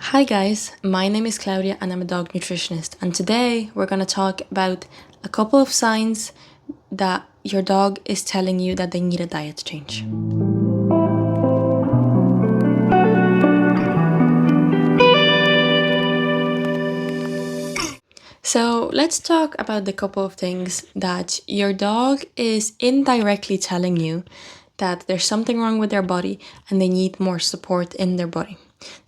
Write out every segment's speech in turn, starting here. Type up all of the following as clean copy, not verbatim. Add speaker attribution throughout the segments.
Speaker 1: Hi guys, my name is Claudia and I'm a dog nutritionist, and today we're going to talk about a couple of signs that your dog is telling you that they need a diet change. So let's talk about the couple of things that your dog is indirectly telling you that there's something wrong with their body and they need more support in their body.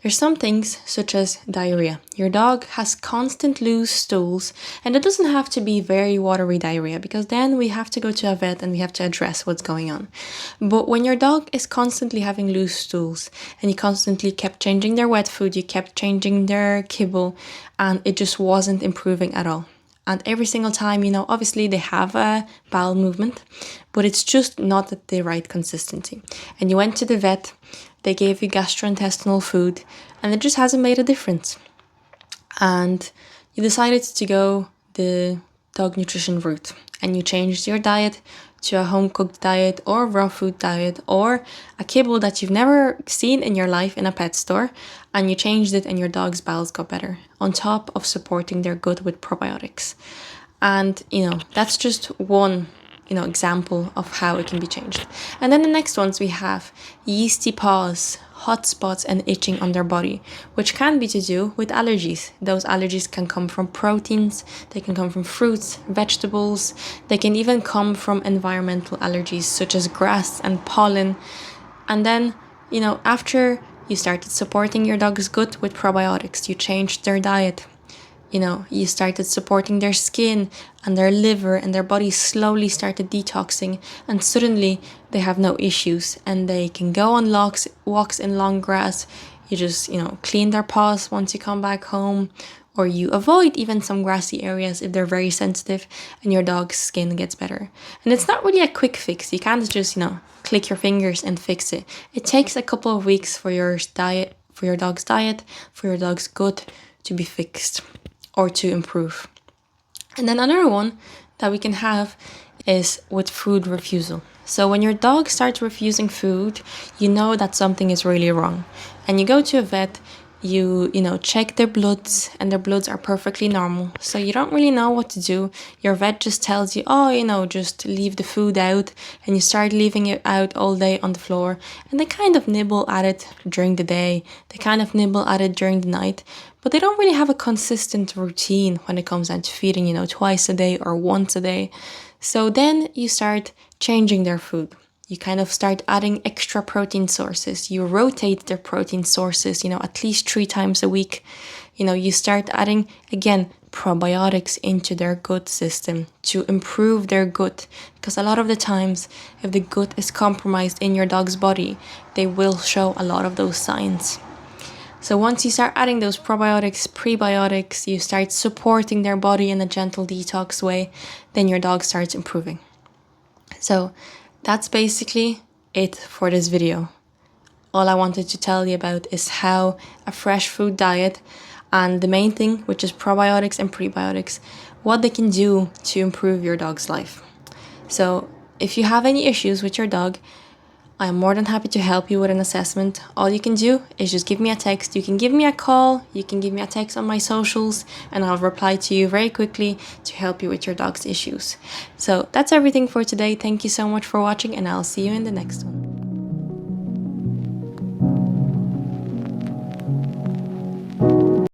Speaker 1: There's some things such as diarrhea. Your dog has constant loose stools, and it doesn't have to be very watery diarrhea because then we have to go to a vet and we have to address what's going on. But when your dog is constantly having loose stools and you constantly kept changing their wet food, you kept changing their kibble, and it just wasn't improving at all. And every single time, obviously they have a bowel movement, but it's just not at the right consistency. And you went to the vet, they gave you gastrointestinal food, and it just hasn't made a difference. And you decided to go the dog nutrition route, and you changed your diet to a home-cooked diet or raw food diet or a kibble that you've never seen in your life in a pet store, and you changed it and your dog's bowels got better, on top of supporting their gut with probiotics. And, that's just one example of how it can be changed. And then the next ones we have yeasty paws, hot spots, and itching on their body, which can be to do with allergies. Those allergies can come from proteins, they can come from fruits, vegetables, they can even come from environmental allergies such as grass and pollen. And then, after you started supporting your dog's gut with probiotics, you changed their diet, you started supporting their skin and their liver, and their body slowly started detoxing, and suddenly they have no issues and they can go on walks in long grass. You just, clean their paws once you come back home, or you avoid even some grassy areas if they're very sensitive, and your dog's skin gets better. And it's not really a quick fix. You can't just, click your fingers and fix it. It takes a couple of weeks for your dog's diet, for your dog's gut to be fixed or to improve. And then another one that we can have is with food refusal. So when your dog starts refusing food, you know that something is really wrong. And you go to a vet, you check their bloods, and their bloods are perfectly normal. So you don't really know what to do. Your vet just tells you, just leave the food out, and you start leaving it out all day on the floor. And they kind of nibble at it during the day. They kind of nibble at it during the night. But they don't really have a consistent routine when it comes down to feeding, twice a day or once a day. So then you start changing their food. You kind of start adding extra protein sources. You rotate their protein sources, at least 3 times a week. You start adding, again, probiotics into their gut system to improve their gut. Because a lot of the times, if the gut is compromised in your dog's body, they will show a lot of those signs. So once you start adding those probiotics, prebiotics, you start supporting their body in a gentle detox way, then your dog starts improving. So that's basically it for this video. All I wanted to tell you about is how a fresh food diet, and the main thing, which is probiotics and prebiotics, what they can do to improve your dog's life. So if you have any issues with your dog, I am more than happy to help you with an assessment. All you can do is just give me a text. You can give me a call, you can give me a text on my socials, and I'll reply to you very quickly to help you with your dog's issues. So that's everything for today. Thank you so much for watching, and I'll see you in the next one.